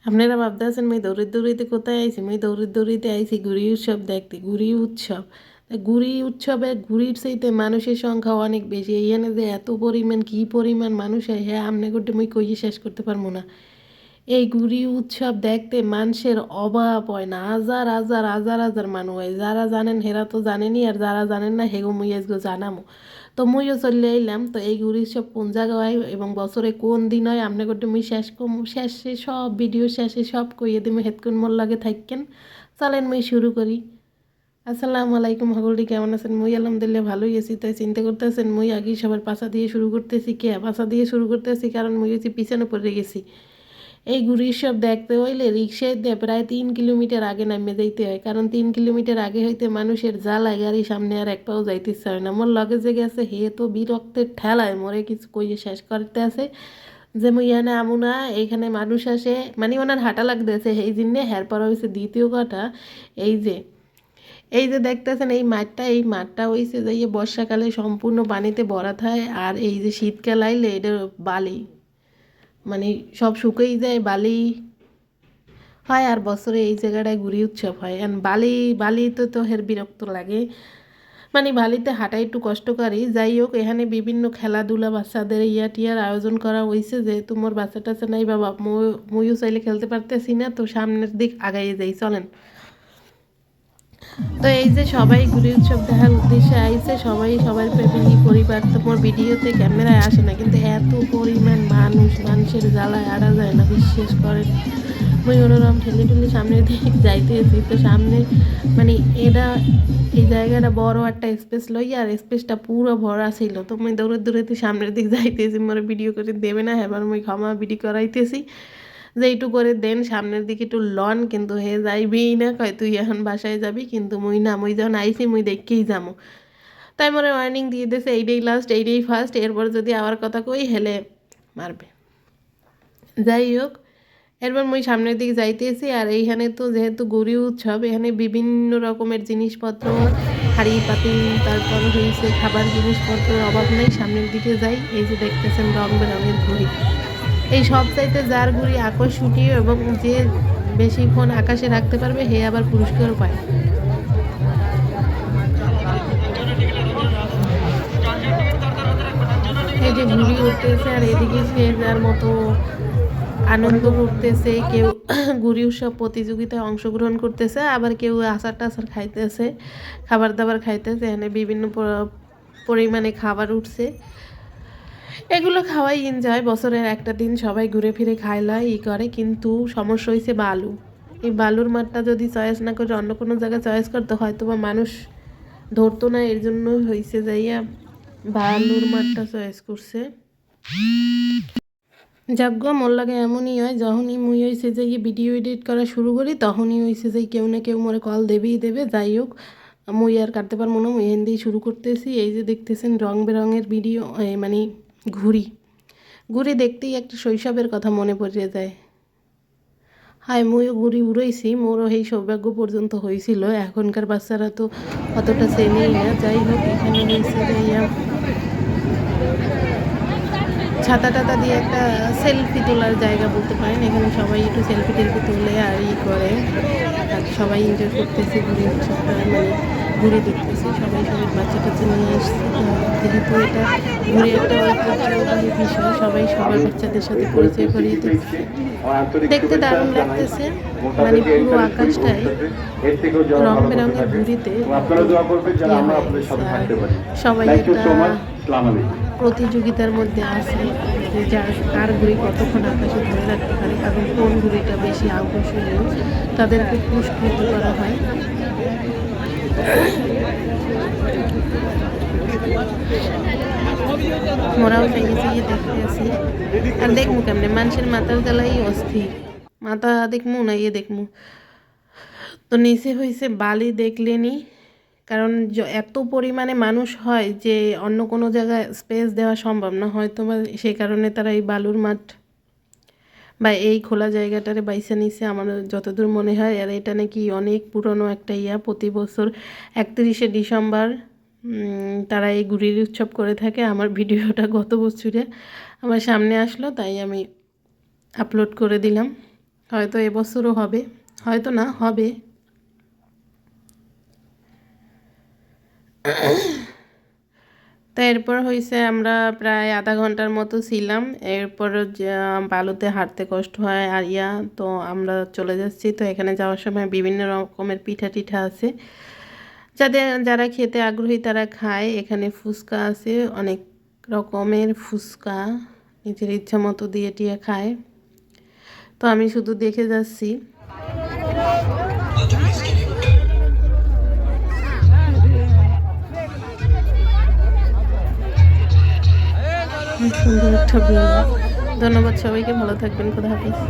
আপনারা ভাবতেছেন মুই দৌড়িতে দৌড়িতে কোথায় আইছি? মুই দৌড়িতে দৌড়িতে আইছি ঘুড়ি উৎসব দেখতে। ঘুড়ি উৎসব, ঘুড়ি উৎসবে ঘুড়ির চাইতে মানুষের সংখ্যা অনেক বেশি। এইখানে যে এত পরিমাণ কি পরিমাণ মানুষ হয় হ্যাঁ আমনে করতে মুই কইয়ে শেষ করতে পারবো না। এই ঘুড়ি উৎসব দেখতে মানুষের অভাব হয় না, হাজার হাজার হাজার হাজার মানুষ হয়। যারা জানেন হেরা তো জানেনই, আর যারা জানেন না হেগো মুই আজকে জানামো। তো মুইও চলে আইলাম। তো এই ঘুড়ি উৎসব কোন জায়গা হয় এবং বছরে কোন দিন হয় আমনে করতে মুই শেষ কম শেষে সব ভিডিও শেষে সব কইয়ে দিমু। হেতক্ষণ মোর লাগে থাকেন, চলেন মুই শুরু করি। আসসালামু আলাইকুম সকলটি, কেমন আছেন? মুই আলহামদুলিল্লাহ ভালোই আছি। তাই চিন্তা করতেছেন মুই আগেই সবার পাশা দিয়ে শুরু করতেছি। কে পাশা দিয়ে শুরু করতেছি? কারণ মুই হচ্ছে পিছনে পড়ে গেছি। এই ঘুড়ির সব দেখতে হইলে রিক্সায় দিয়ে প্রায় 3 কিলোমিটার আগে নামে যাইতে হয়, কারণ 3 কিলোমিটার আগে হইতে মানুষের জ্বালায় গাড়ি সামনে আর এক পাও যাইতে ইচ্ছা হয় না। মোর লগে যে গেছে হে তো বিরক্তের ঠেলায় মোরে কিছু কইয়ে শেষ করতে আছে যে মুই এখানে আমু না, এইখানে মানুষ আসে, মানে ওনার হাঁটা লাগতেছে এই জন্যে। হ্যার পর হয়েছে দ্বিতীয় কথা, এই যে এই যে দেখতেছেন এই মাঠটা হইছে যে বর্ষাকালে সম্পূর্ণ পানিতে ভরা থাকে, আর এই যে শীতকাল আইলে এটা বালি, মানে সব শুকিয়ে যায়, বালি হয়। আর বছরে এই জায়গাটায় ঘুরি উৎসব হয়। আর বালিতে তো হের বিরক্ত লাগে, মানে বালিতে হাঁটা একটু কষ্টকারী। যাই হোক, এখানে বিভিন্ন খেলাধুলা বাচ্চাদের টিয়ার আয়োজন করা হয়েছে। যেহেতু মোর বাচ্চা টাচ্চা নাই বাবা, মুইও চাইলে খেলতে পারতেছি না, তো সামনের দিক আগাইয়ে যাই, চলেন। তো এই যে সবাই ঘুড়ি উৎসব দেখার উদ্দেশ্যে আইছে, সবাই সবার ফ্যামিলি পরিবার। তো মোর ভিডিওতে ক্যামেরায় আসে না, কিন্তু এত পরিমাণ মানুষের জ্বালায় আড়া যায় না, বিশ্বাস করেন। মুই ওরকম ঠেলে ঠেলে সামনের দিকে যাইতেছি, তো সামনে মানে এটা এই জায়গাটা বড় একটা স্পেস লইয়া, আর স্পেসটা পুরো ভরা ছিল। তো মুই দৌড়ে দৌড়াইতে সামনের দিকে যাইতেছি, মোর ভিডিও করে দেবে না, এবার মুই ক্ষমা ভিডিও করাইতেছি যে একটু করে দেন, সামনের দিকে একটু লন। কিন্তু হে যাইবেই না, কয় তুই এখন বাসায় যাবি, কিন্তু মুই না, মুই যখন আইসি মুই দেখেই যাবো। তাই মোরে ওয়ার্নিং দিয়ে দিয়েছে এইটাই লাস্ট, এইটাই ফার্স্ট, এরপর যদি আবার কথা কই হেলে মারবে। যাই হোক, এরপর মুই সামনের দিকে যাইতেছি। আর এইখানে তো যেহেতু গৌরী উৎসব, এখানে বিভিন্ন রকমের জিনিসপত্র, হাঁড়ি পাতিল, তারপর হয়েছে খাবার জিনিসপত্রের অভাব নেই। সামনের দিকে যাই, এই যে দেখতেছেন রং বেরঙের ঘুড়ি। এই সব চাইতে যার ঘুড়ি আকর্ষণীয় এবং যে বেশিক্ষণ আকাশে রাখতে পারবে হে আবার পুরস্কারও পায়। এই যে ঘুড়ি উঠতেছে আর এদিকে সে যার মতো আনন্দ করতেছে। কেউ ঘুড়ি উৎসব প্রতিযোগিতায় অংশগ্রহণ করতেছে, আবার কেউ আচার টাচার খাইতেছে, খাবার দাবার খাইতেছে। এখানে বিভিন্ন পরিমাণে খাবার উঠছে, এগুলো খাওয়াই এনজয়। বছরের একটা দিন সবাই ঘুরে ফিরে খাইলায় করে, কিন্তু সমস্যা হয়েছে বালু। এই বালুর মাঠটা যদি চয়েস না করে অন্য কোনো জায়গায় চয়েস করতে হয়তো বা মানুষ ধরতো না, এর জন্য হয়েছে যাইয়া বালুর মাঠটা চয়েস করছে। যাজ্ঞ মোর লাগে এমনই হয়, যখনই মুই হয়েছে যে ভিডিও এডিট করা শুরু করি তখনই হয়েছে যে কেউ না কেউ মোরে কল দেবেই দেবে। যাই হোক, মুই আর কাটতে পারবো না, মুই এখান দিয়ে শুরু করতেছি। এই যে দেখতেছেন রং বেরঙের ভিডিও, মানে ঘুড়ি ঘুড়ি দেখতেই একটা শৈশবের কথা মনে পড়ে যায়। হায়, মুইও ঘুড়ি উড়াইছি, মোরও এই সৌভাগ্য পর্যন্ত হয়েছিল। এখনকার বাচ্চারা তো অতটা চেনেই না। যাই হোক, এখানে হয়েছে যাইয়া ছাতা টাতা দিয়ে একটা সেলফি তোলার জায়গা বলতে পারেন। এখানে সবাই একটু সেলফি টেলফি তোলে আর করে, আর সবাই এনজয় করতেছে ঘুরে, মানে ঘুরে দেখতেছে। সবাই সবার বাচ্চা টাচ্চা নিয়ে এসছে, যেহেতু এটা ঘুরে একটা ঐতিহ্যবাহী বিষয়, সবাই সবার বাচ্চাদের সাথে পরিচয় করিয়ে দিচ্ছে। দেখতে দারুণ লাগতেছে, মানে পুরো আকাশটাই রং বেরঙের ঘুড়িতে সবাই একটা প্রতিযোগিতার মধ্যে আছে যে যার কার ঘুড়ি কতক্ষণ আকাশে ধরে রাখতে পারে এবং কোন ঘুড়িটা বেশি আকর্ষণীয় তাদেরকে পুরস্কৃত করা হয়। মোরাও চাইয়ে চাইয়ে দেখতে আসি, আর দেখমু কেমনে মানুষের মাথার জ্বালাই অস্থির। মাথা দেখমু না ইয়ে দেখমু। তো নিচে হয়েছে বালি দেখলেনি, কারণ এত পরিমাণে মানুষ হয় যে অন্য কোনো জায়গায় স্পেস দেওয়া সম্ভব না, হয়তো বা সেই কারণে তারা এই বালুর মাঠ বা এই খোলা জায়গাটারে বাইছে নিছে আমার যতদূর মনে হয়। আর এটা নাকি অনেক পুরনো একটা প্রতি বছর 31শে ডিসেম্বর তারা এই ঘুড়ির উৎসব করে থাকে। আমার ভিডিওটা গত বছরে আমার সামনে আসলো, তাই আমি আপলোড করে দিলাম। হয়তো এবছরও হবে, হয়তো না হবে। তো এরপর হয়েছে আমরা প্রায় আধা ঘন্টার মতো ছিলাম। এরপর বালুতে হাঁটতে কষ্ট হয় আর তো আমরা চলে যাচ্ছি। তো এখানে যাওয়ার সময় বিভিন্ন রকমের পিঠা টিঠা আছে, যারা খেতে আগ্রহী তারা খায়। এখানে ফুচকা আছে, অনেক রকমের ফুচকা নিজের ইচ্ছা মতো দিয়ে টিয়ে খায়। তো আমি শুধু দেখে যাচ্ছি। সুন্দর একটা ভিউ। ধন্যবাদ সবাইকে, ভালো থাকবেন, খোদা হাফেজ।